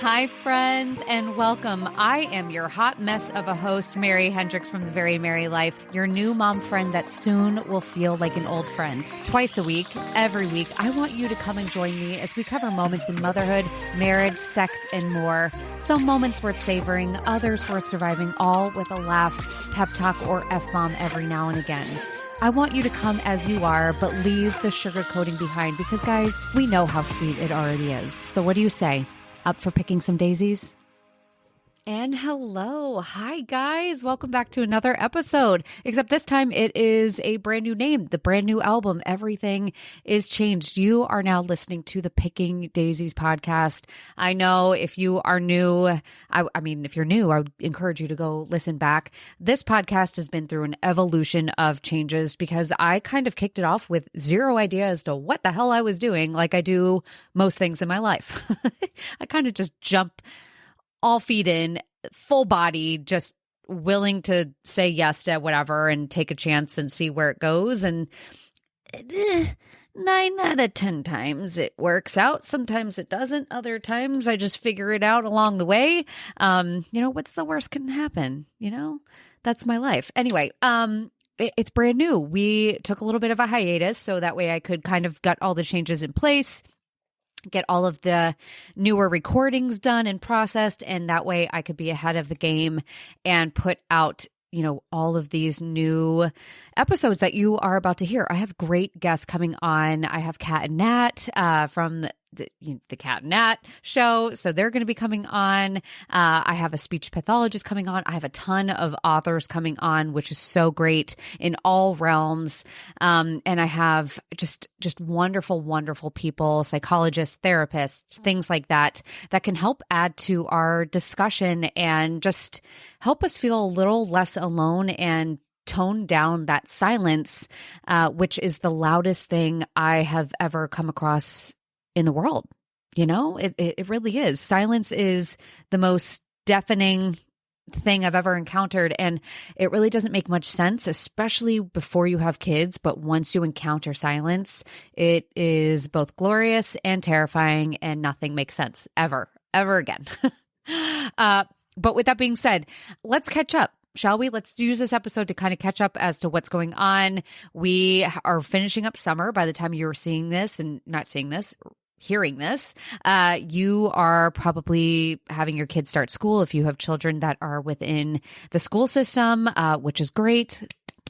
Hi, friends, and welcome. I am your hot mess of a host, Mary Hendricks from The Very Merry Life, your new mom friend that soon will feel like an old friend. Twice a week, every week, I want you to come and join me as we cover moments in motherhood, marriage, sex, and more. Some moments worth savoring, others worth surviving, all with a laugh, pep talk, or F-bomb every now and again. I want you to come as you are, but leave the sugarcoating behind because, guys, we know how sweet it already is. So what do you say? Up for picking some daisies? And hello. Hi, guys. Welcome back to another episode. Except this time it is a brand new name, the brand new album. Everything is changed. You are now listening to the Picking Daisies podcast. I know if you are new, if you're new, I would encourage you to go listen back. This podcast has been through an evolution of changes because I kind of kicked it off with zero idea as to what the hell I was doing, like I do most things in my life. I kind of just jump all feet in, full body, just willing to say yes to whatever and take a chance and see where it goes. And 9 out of 10 times it works out. Sometimes it doesn't. Other times I just figure it out along the way. What's the worst can happen? That's my life. Anyway, it's brand new. We took a little bit of a hiatus so that way I could kind of get all the changes in place, get all of the newer recordings done and processed, and that way I could be ahead of the game and put out, all of these new episodes that you are about to hear. I have great guests coming on. I have Kat and Nat from the Cat and Nat show. So they're going to be coming on. I have a speech pathologist coming on. I have a ton of authors coming on, which is so great in all realms. And I have just wonderful, wonderful people, psychologists, therapists, things like that can help add to our discussion and just help us feel a little less alone and tone down that silence, which is the loudest thing I have ever come across in the world. It really is. Silence is the most deafening thing I've ever encountered. And it really doesn't make much sense, especially before you have kids. But once you encounter silence, it is both glorious and terrifying, and nothing makes sense ever again. But with that being said, let's catch up. Shall we? Let's use this episode to kind of catch up as to what's going on. We are finishing up summer by the time you are seeing this and not seeing this, hearing this. You are probably having your kids start school if you have children that are within the school system, which is great.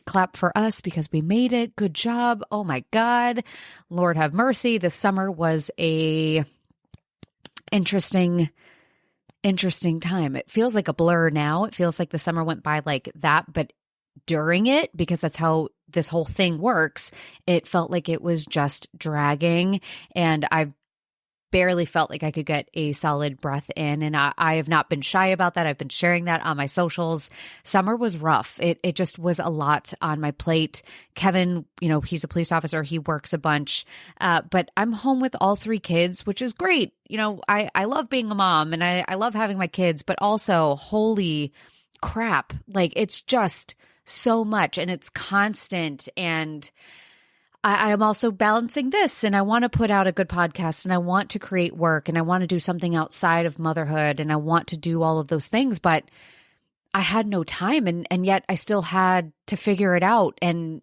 Clap for us because we made it. Good job. Oh my God. Lord have mercy. This summer was a interesting time. It feels like a blur now. It feels like the summer went by like that, but during it, because that's how this whole thing works, it felt like it was just dragging, and I barely felt like I could get a solid breath in. And I have not been shy about that. I've been sharing that on my socials. Summer was rough. It just was a lot on my plate. Kevin, he's a police officer. He works a bunch, but I'm home with all 3 kids, which is great. I love being a mom and I love having my kids, but also holy crap. Like it's just so much and it's constant. And I am also balancing this, and I want to put out a good podcast, and I want to create work, and I want to do something outside of motherhood, and I want to do all of those things, but I had no time, and yet I still had to figure it out, and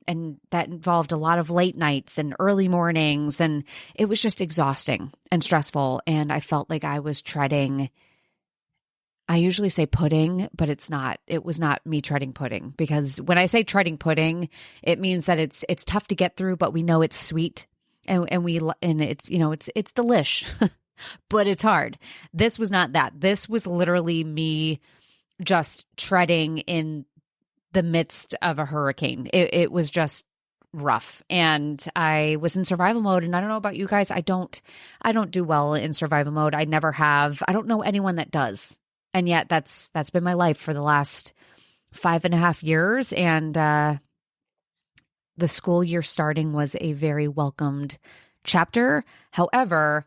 that involved a lot of late nights and early mornings, and it was just exhausting and stressful, and I felt like I was treading, I usually say pudding, but it's not. It was not me treading pudding, because when I say treading pudding, it means that it's tough to get through, but we know it's sweet and it's it's delish, but it's hard. This was not that. This was literally me just treading in the midst of a hurricane. It was just rough, and I was in survival mode. And I don't know about you guys. I don't do well in survival mode. I never have. I don't know anyone that does. And yet that's been my life for the last 5.5 years. And the school year starting was a very welcomed chapter. However,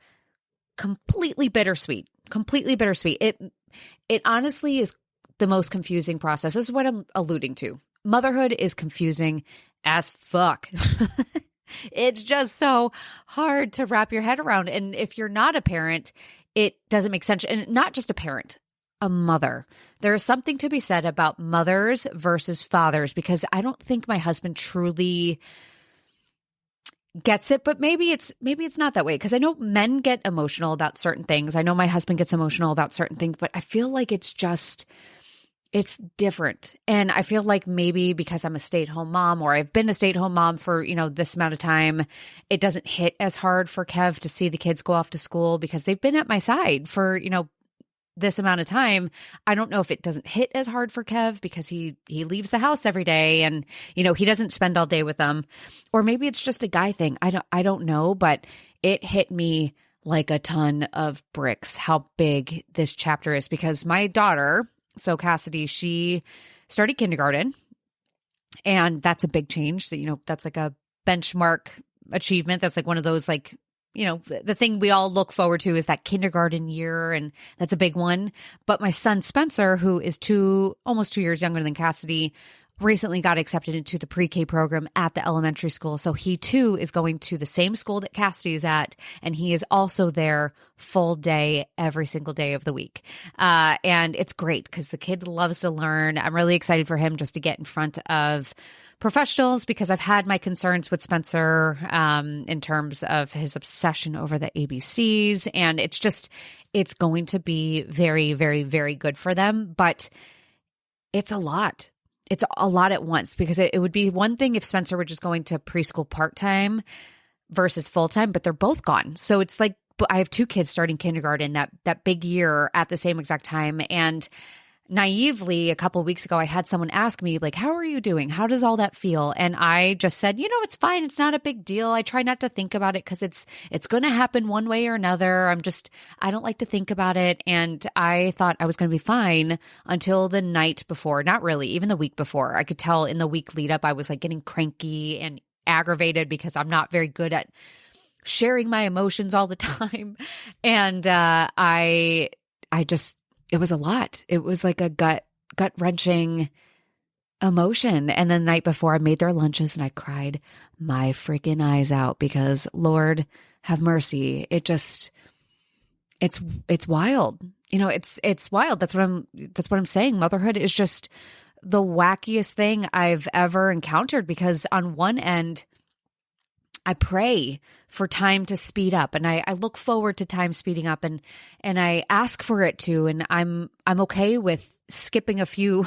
completely bittersweet. It honestly is the most confusing process. This is what I'm alluding to. Motherhood is confusing as fuck. It's just so hard to wrap your head around. And if you're not a parent, it doesn't make sense. And not just a parent, a mother. There is something to be said about mothers versus fathers, because I don't think my husband truly gets it, but maybe it's not that way, because I know men get emotional about certain things. I know my husband gets emotional about certain things, but I feel like it's different. And I feel like maybe because I'm a stay-at-home mom, or I've been a stay-at-home mom for, this amount of time, it doesn't hit as hard for Kev to see the kids go off to school, because they've been at my side for, this amount of time. I don't know if it doesn't hit as hard for Kev because he leaves the house every day, and he doesn't spend all day with them, or maybe it's just a guy thing. I don't know, but it hit me like a ton of bricks how big this chapter is, because my daughter, so Cassidy, she started kindergarten, and that's a big change. So, that's like a benchmark achievement. That's like one of those, like, the thing we all look forward to is that kindergarten year, and that's a big one. But my son Spencer, who is almost 2 years younger than Cassidy, recently got accepted into the pre-K program at the elementary school. So he too is going to the same school that Cassidy is at, and he is also there full day every single day of the week. And it's great because the kid loves to learn. I'm really excited for him just to get in front of professionals, because I've had my concerns with Spencer in terms of his obsession over the ABCs, and it's going to be very, very, very good for them. But it's a lot. It's a lot at once, because it would be one thing if Spencer were just going to preschool part-time versus full-time, but they're both gone. So it's like, I have two kids starting kindergarten that big year at the same exact time. And naively, a couple of weeks ago, I had someone ask me, like, how are you doing? How does all that feel? And I just said, it's fine. It's not a big deal. I try not to think about it because it's going to happen one way or another. I don't like to think about it. And I thought I was going to be fine until the night before. Not really, even the week before. I could tell in the week lead up, I was like getting cranky and aggravated because I'm not very good at sharing my emotions all the time. And it was a lot. It was like a gut wrenching emotion. And then the night before, I made their lunches and I cried my freaking eyes out, because Lord have mercy. It's wild. It's wild. That's what I'm saying. Motherhood is just the wackiest thing I've ever encountered, because on one end, I pray for time to speed up, and I look forward to time speeding up, and I ask for it to, and I'm okay with skipping a few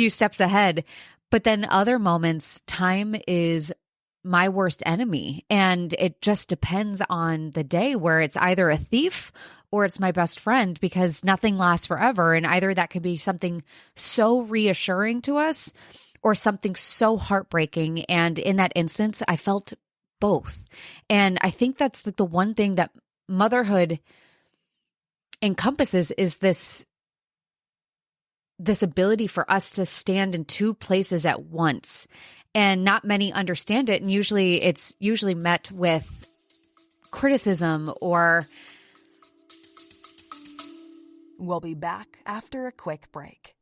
steps ahead. But then other moments, time is my worst enemy, and it just depends on the day, where it's either a thief or it's my best friend, because nothing lasts forever. And either that could be something so reassuring to us or something so heartbreaking. And in that instance, I felt both. And I think that's the one thing that motherhood encompasses, is this ability for us to stand in two places at once. And not many understand it. And it's usually met with criticism or. We'll be back after a quick break.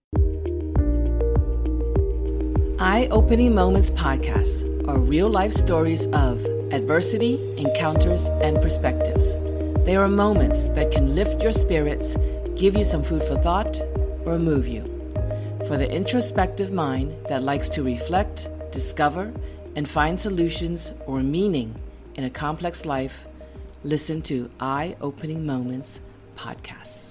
Eye-Opening Moments podcasts are real-life stories of adversity, encounters, and perspectives. They are moments that can lift your spirits, give you some food for thought, or move you. For the introspective mind that likes to reflect, discover, and find solutions or meaning in a complex life, listen to Eye-Opening Moments podcasts.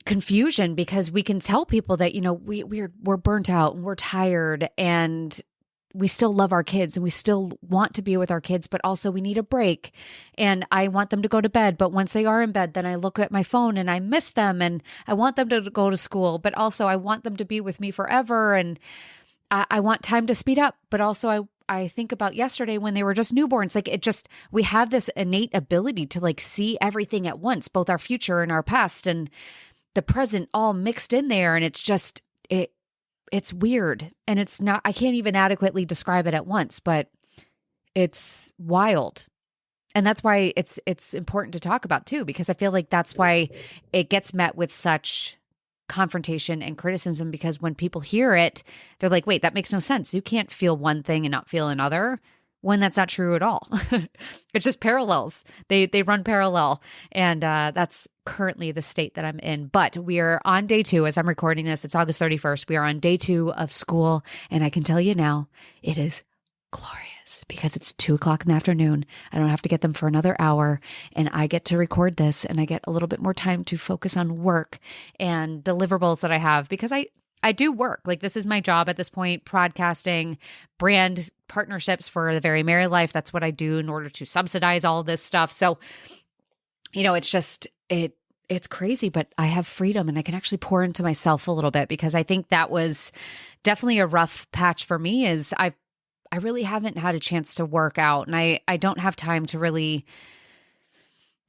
Confusion, because we can tell people that we're burnt out and we're tired, and we still love our kids and we still want to be with our kids, but also we need a break, and I want them to go to bed. But once they are in bed, then I look at my phone and I miss them, and I want them to go to school, but also I want them to be with me forever, and I want time to speed up, but also I think about yesterday when they were just newborns. Like, we have this innate ability to like see everything at once, both our future and our past and the present all mixed in there. And it's just, it's weird. And it's not, I can't even adequately describe it at once, but it's wild. And that's why it's important to talk about too, because I feel like that's why it gets met with such confrontation and criticism, because when people hear it, they're like, wait, that makes no sense. You can't feel one thing and not feel another. when that's not true at all. It's just parallels. They run parallel. And that's currently the state that I'm in. But we are on day 2 as I'm recording this. It's August 31st. We are on day 2 of school. And I can tell you now, it is glorious because it's 2:00 in the afternoon. I don't have to get them for another hour, and I get to record this, and I get a little bit more time to focus on work and deliverables that I have, because I do work. Like, this is my job at this point, broadcasting, brand partnerships for the Very Merry Life. That's what I do in order to subsidize all of this stuff. So, it's just, it's crazy, but I have freedom and I can actually pour into myself a little bit, because I think that was definitely a rough patch for me. Is I really haven't had a chance to work out, and I don't have time to really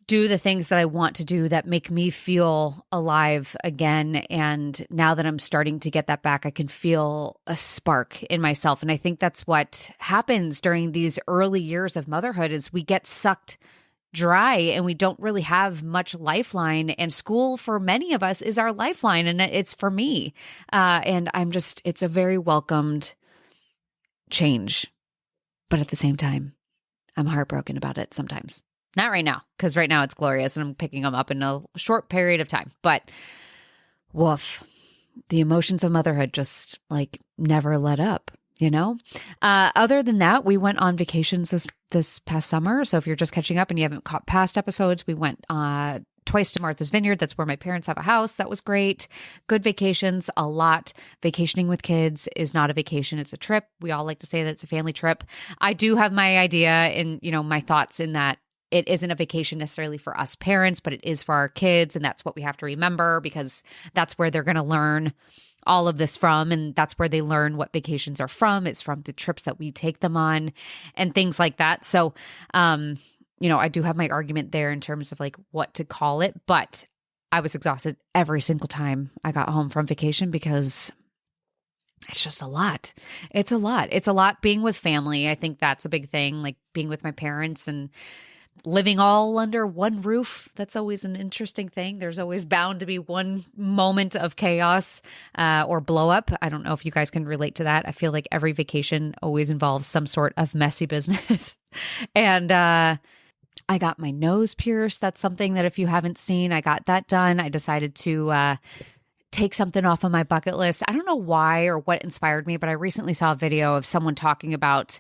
do the things that I want to do that make me feel alive again. And now that I'm starting to get that back, I can feel a spark in myself. And I think that's what happens during these early years of motherhood, is we get sucked dry and we don't really have much lifeline. And school for many of us is our lifeline. And it's for me. And it's a very welcomed change. But at the same time, I'm heartbroken about it sometimes. Not right now, because right now it's glorious and I'm picking them up in a short period of time. But woof, the emotions of motherhood just never let up, Other than that, we went on vacations this past summer. So if you're just catching up and you haven't caught past episodes, we went twice to Martha's Vineyard. That's where my parents have a house. That was great. Good vacations, a lot. Vacationing with kids is not a vacation. It's a trip. We all like to say that it's a family trip. I do have my idea and, my thoughts in that it isn't a vacation necessarily for us parents, but it is for our kids. And that's what we have to remember, because that's where they're going to learn all of this from. And that's where they learn what vacations are from. It's from the trips that we take them on and things like that. So, I do have my argument there in terms of what to call it, but I was exhausted every single time I got home from vacation, because it's just a lot. It's a lot. It's a lot being with family. I think that's a big thing, being with my parents and living all under one roof. That's always an interesting thing. There's always bound to be one moment of chaos or blow up. I don't know if you guys can relate to that. I feel like every vacation always involves some sort of messy business. And I got my nose pierced. That's something that if you haven't seen, I got that done. I decided to take something off of my bucket list. I don't know why or what inspired me, but I recently saw a video of someone talking about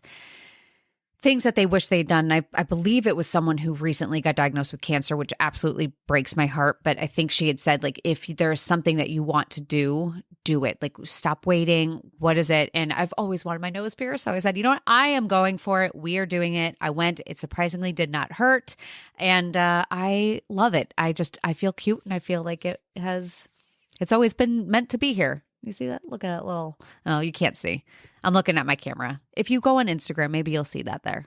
things that they wish they'd done. And I believe it was someone who recently got diagnosed with cancer, which absolutely breaks my heart. But I think she had said, if there's something that you want to do, do it. Stop waiting. What is it? And I've always wanted my nose pierced. So I said, you know what? I am going for it. We are doing it. I went. It surprisingly did not hurt. And I love it. I feel cute, and I feel like it's always been meant to be here. You see that? Look at that little, oh, you can't see. I'm looking at my camera. If you go on Instagram, maybe you'll see that there.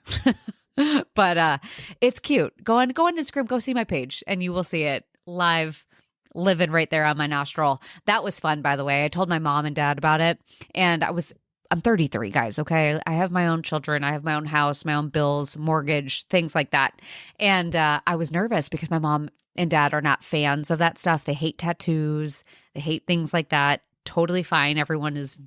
But it's cute. Go on Instagram, go see my page, and you will see it live, living right there on my nostril. That was fun, by the way. I told my mom and dad about it, and I'm 33, guys, okay? I have my own children. I have my own house, my own bills, mortgage, things like that. And I was nervous because my mom and dad are not fans of that stuff. They hate tattoos. They hate things like that. Totally fine. Everyone is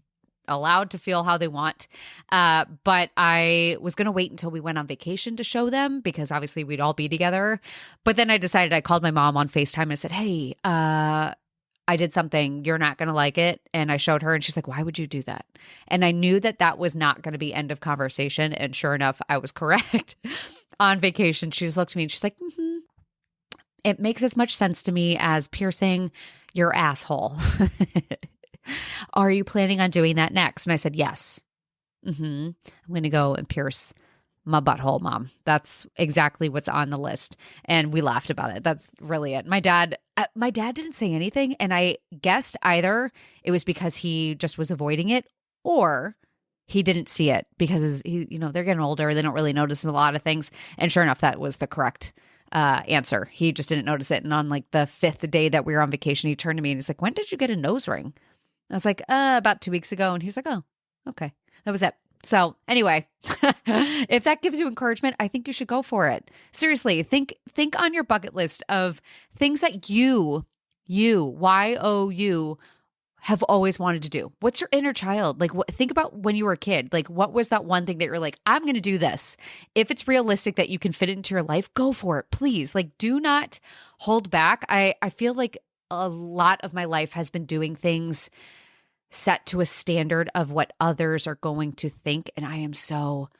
allowed to feel how they want. But I was going to wait until we went on vacation to show them, because obviously we'd all be together. But then I called my mom on FaceTime and I said, hey, I did something. You're not going to like it. And I showed her, and she's like, why would you do that? And I knew that was not going to be end of conversation. And sure enough, I was correct. On vacation, she just looked at me and she's like, it makes as much sense to me as piercing your asshole. Are you planning on doing that next? And I said, yes. I'm going to go and pierce my butthole, Mom. That's exactly what's on the list. And we laughed about it. That's really it. My dad didn't say anything. And I guessed either it was because he just was avoiding it, or he didn't see it because they're getting older. They don't really notice a lot of things. And sure enough, that was the correct answer. He just didn't notice it. And on the 5th day that we were on vacation, he turned to me and he's like, when did you get a nose ring? I was like, about 2 weeks ago. And he's like, oh, okay. That was it. So anyway, if that gives you encouragement, I think you should go for it. Seriously, think on your bucket list of things that you, Y-O-U, have always wanted to do? What's your inner child? Like, think about when you were a kid. Like, what was that one thing that you're like, I'm going to do this? If it's realistic that you can fit it into your life, go for it, please. Like, do not hold back. I feel like a lot of my life has been doing things set to a standard of what others are going to think. And I am so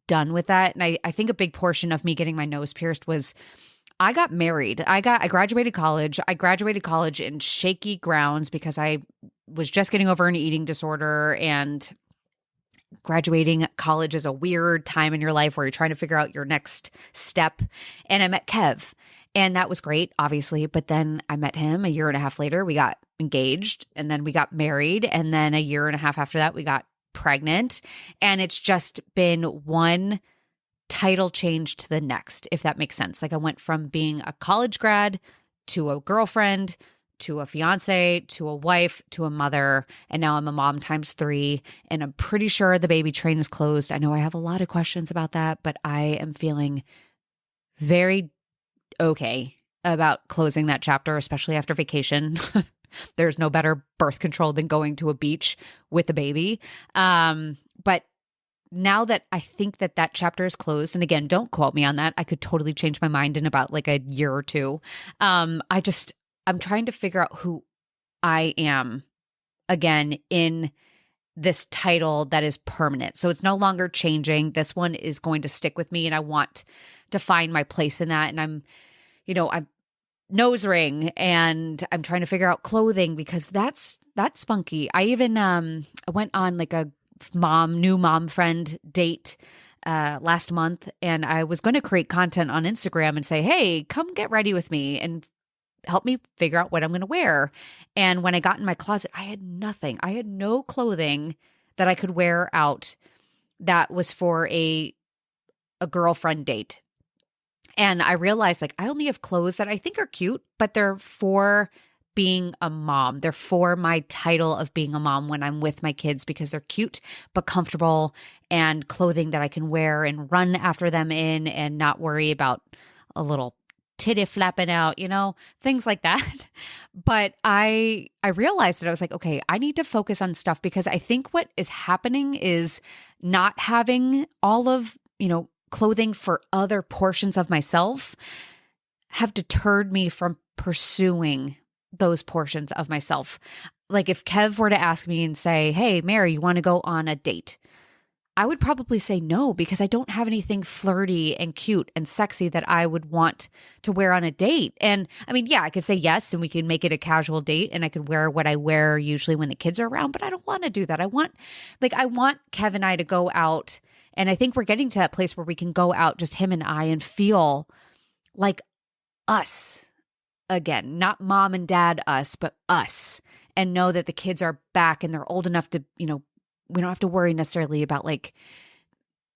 done with that. And I think a big portion of me getting my nose pierced was I got married. I graduated college. I graduated college in shaky grounds because I was just getting over an eating disorder, and graduating college is a weird time in your life where you're trying to figure out your next step. And I met Kev, and that was great, obviously. But then I met him a year and a half later. We got engaged, and then we got married. And then a year and a half after that, we got pregnant. And it's just been one title change to the next, if that makes sense. Like, I went from being a college grad to a girlfriend to a fiance to a wife to a mother, and now I'm a mom times 3, and I'm pretty sure the baby train is closed. I know I have a lot of questions about that, but I am feeling very okay about closing that chapter, especially after vacation. There's no better birth control than going to a beach with a baby. But now that I think that that chapter is closed, and again, don't quote me on that. I could totally change my mind in about like a year or two. I'm trying to figure out who I am again in this title that is permanent. So it's no longer changing. This one is going to stick with me, and I want to find my place in that. And I'm nose ring, and I'm trying to figure out clothing because that's funky. I even I went on like a new mom friend date last month, and I was going to create content on Instagram and say, hey, come get ready with me and help me figure out what I'm going to wear. And when I got in my closet, I had nothing. I had no clothing that I could wear out that was for a girlfriend date. And I realized, like, I only have clothes that I think are cute, but they're for being a mom. They're for my title of being a mom when I'm with my kids, because they're cute but comfortable, and clothing that I can wear and run after them in and not worry about a little titty flapping out, things like that. But I realized that I was like, okay, I need to focus on stuff, because I think what is happening is not having all of, clothing for other portions of myself have deterred me from pursuing those portions of myself. Like, if Kev were to ask me and say, hey, Mary, you want to go on a date? I would probably say no, because I don't have anything flirty and cute and sexy that I would want to wear on a date. And I mean, yeah, I could say yes, and we could make it a casual date, and I could wear what I wear usually when the kids are around, but I don't want to do that. I want Kev and I to go out, and I think we're getting to that place where we can go out, just him and I, and feel like us again, not mom and dad us, but us, and know that the kids are back and they're old enough to, we don't have to worry necessarily about like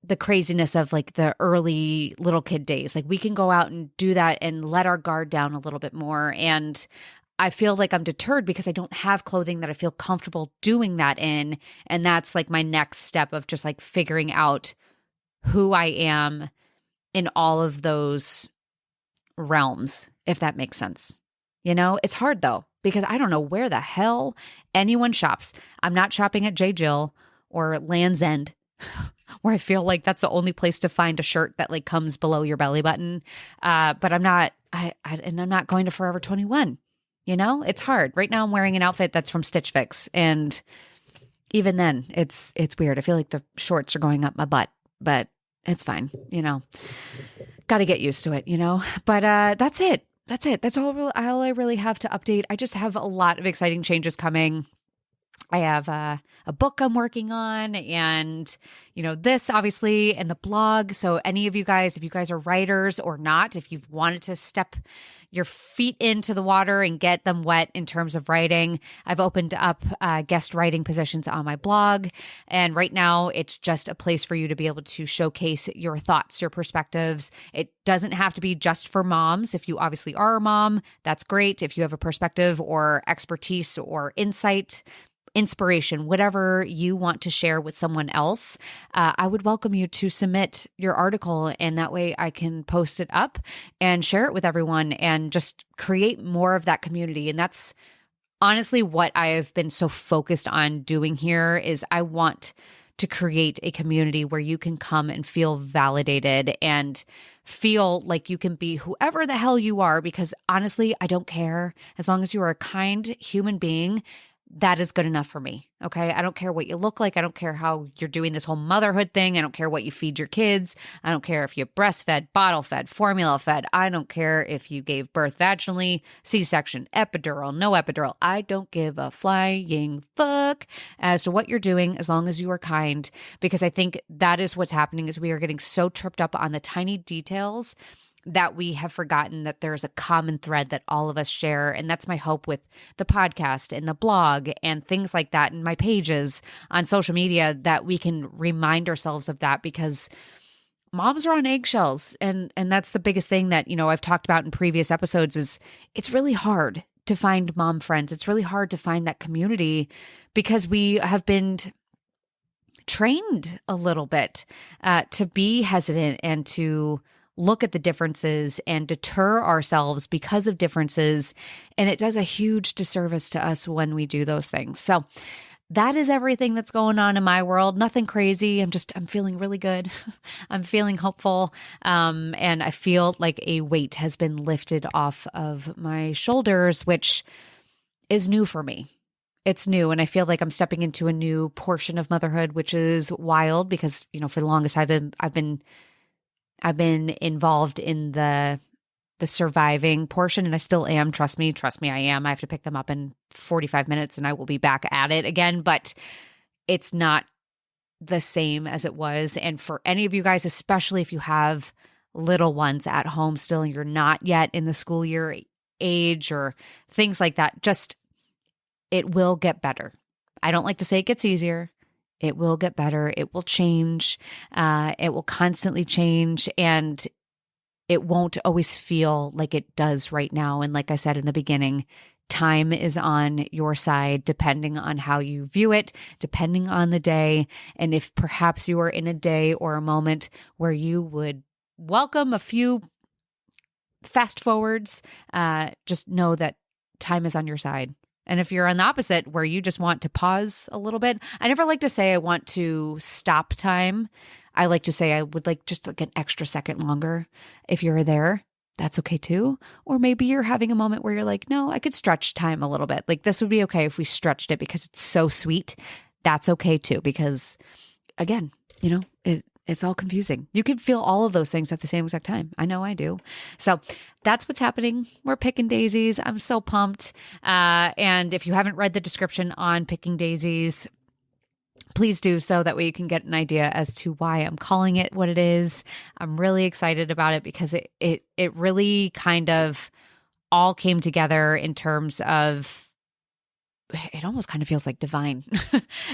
the craziness of like the early little kid days. Like, we can go out and do that and let our guard down a little bit more. And I feel like I'm deterred because I don't have clothing that I feel comfortable doing that in. And that's like my next step of just like figuring out who I am in all of those realms, if that makes sense. It's hard though, because I don't know where the hell anyone shops. I'm not shopping at J. Jill or Land's End, where I feel like that's the only place to find a shirt that like comes below your belly button. But I'm not going to Forever 21. It's hard. Right now I'm wearing an outfit that's from Stitch Fix, and even then it's weird. I feel like the shorts are going up my butt, but it's fine. Got to get used to it, But that's it. That's all I really have to update. I just have a lot of exciting changes coming. I have a book I'm working on, and, this obviously, and the blog. So any of you guys, if you guys are writers or not, if you've wanted to step your feet into the water and get them wet in terms of writing, I've opened up guest writing positions on my blog. And right now it's just a place for you to be able to showcase your thoughts, your perspectives. It doesn't have to be just for moms. If you obviously are a mom, that's great. If you have a perspective or expertise or insight, inspiration, whatever you want to share with someone else, I would welcome you to submit your article, and that way I can post it up and share it with everyone and just create more of that community. And that's honestly, what I have been so focused on doing here is I want to create a community where you can come and feel validated and feel like you can be whoever the hell you are, because honestly, I don't care. As long as you are a kind human being, that is good enough for me. Okay. I don't care what you look like. I don't care how you're doing this whole motherhood thing. I don't care what you feed your kids. I don't care if you breastfed, bottle fed, formula fed. I don't care if you gave birth vaginally, C-section, epidural, no epidural. I don't give a flying fuck as to what you're doing, as long as you are kind, because I think that is what's happening is we are getting so tripped up on the tiny details that we have forgotten that there's a common thread that all of us share. And that's my hope with the podcast and the blog and things like that, and my pages on social media, that we can remind ourselves of that, because moms are on eggshells. And that's the biggest thing that, I've talked about in previous episodes is it's really hard to find mom friends. It's really hard to find that community because we have been trained a little bit to be hesitant and to look at the differences and deter ourselves because of differences. And it does a huge disservice to us when we do those things. So that is everything that's going on in my world. Nothing crazy. I'm feeling really good. I'm feeling hopeful. And I feel like a weight has been lifted off of my shoulders, which is new for me. It's new. And I feel like I'm stepping into a new portion of motherhood, which is wild because, for the longest I've been involved in the surviving portion, and I still am. Trust me, I am. I have to pick them up in 45 minutes and I will be back at it again, but it's not the same as it was. And for any of you guys, especially if you have little ones at home still and you're not yet in the school year age or things like that, just, it will get better. I don't like to say it gets easier. It will get better. It will change. It will constantly change. And it won't always feel like it does right now. And like I said in the beginning, time is on your side, depending on how you view it, depending on the day. And if perhaps you are in a day or a moment where you would welcome a few fast forwards, just know that time is on your side. And if you're on the opposite, where you just want to pause a little bit, I never like to say I want to stop time. I like to say I would like just like an extra second longer. If you're there, that's okay too. Or maybe you're having a moment where you're like, no, I could stretch time a little bit. Like this would be okay if we stretched it because it's so sweet. That's okay too. Because again, it's all confusing. You can feel all of those things at the same exact time. I know I do. So that's what's happening. We're picking daisies. I'm so pumped. And if you haven't read the description on picking daisies, please do so. That way you can get an idea as to why I'm calling it what it is. I'm really excited about it because it really kind of all came together in terms of, it almost kind of feels like divine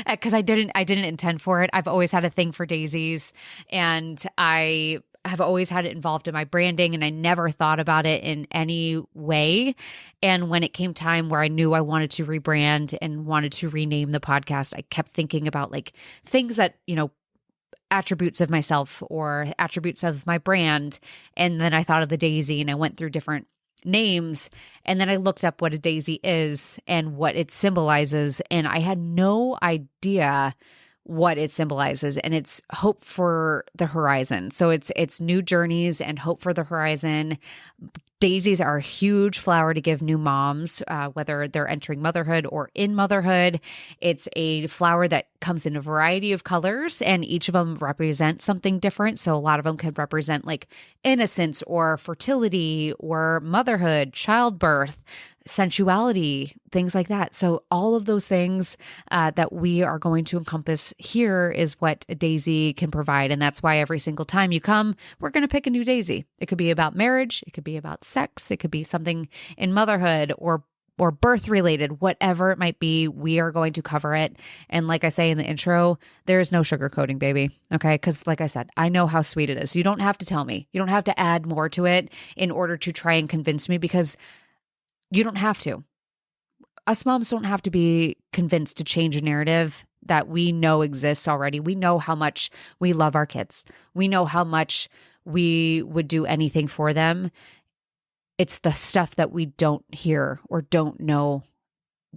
because I didn't intend for it. I've always had a thing for daisies, and I have always had it involved in my branding, and I never thought about it in any way. And when it came time where I knew I wanted to rebrand and wanted to rename the podcast, I kept thinking about like things that, attributes of myself or attributes of my brand. And then I thought of the daisy and I went through different names, and then I looked up what a daisy is and what it symbolizes, and I had no idea what it symbolizes. And it's hope for the horizon. So it's new journeys and hope for the horizon. Daisies are a huge flower to give new moms, whether they're entering motherhood or in motherhood. It's a flower that comes in a variety of colors, and each of them represent something different. So a lot of them could represent like innocence or fertility or motherhood, childbirth, sensuality, things like that. So all of those things that we are going to encompass here is what a daisy can provide. And that's why every single time you come, we're going to pick a new daisy. It could be about marriage. It could be about sex. It could be something in motherhood or birth related, whatever it might be, we are going to cover it. And like I say in the intro, there is no sugarcoating, baby. Okay. Because like I said, I know how sweet it is. You don't have to tell me. You don't have to add more to it in order to try and convince me, because you don't have to. Us moms don't have to be convinced to change a narrative that we know exists already. We know how much we love our kids. We know how much we would do anything for them. It's the stuff that we don't hear or don't know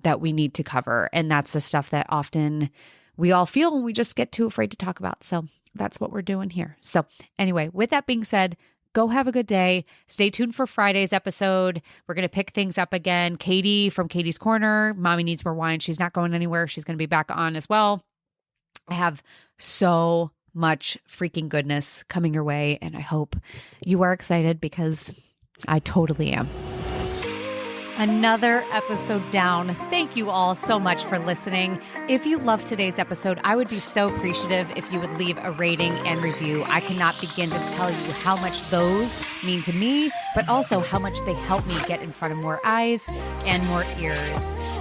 that we need to cover. And that's the stuff that often we all feel and we just get too afraid to talk about. So that's what we're doing here. So anyway, with that being said, go have a good day. Stay tuned for Friday's episode. We're going to pick things up again. Katie from Katie's Corner, Mommy Needs More Wine. She's not going anywhere. She's going to be back on as well. I have so much freaking goodness coming your way, and I hope you are excited because I totally am. Another episode down. Thank you all so much for listening. If you loved today's episode, I would be so appreciative if you would leave a rating and review. I cannot begin to tell you how much those mean to me, but also how much they help me get in front of more eyes and more ears.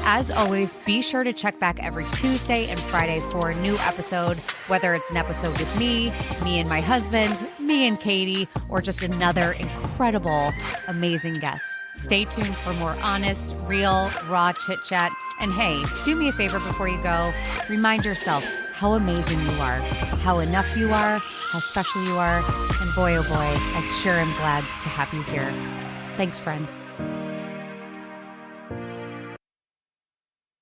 As always, be sure to check back every Tuesday and Friday for a new episode, whether it's an episode with me and my husband, me and Katie, or just another incredible, amazing guest. Stay tuned for more honest, real, raw chit-chat. And hey, do me a favor before you go. Remind yourself how amazing you are, how enough you are, how special you are. And boy, oh boy, I sure am glad to have you here. Thanks, friend.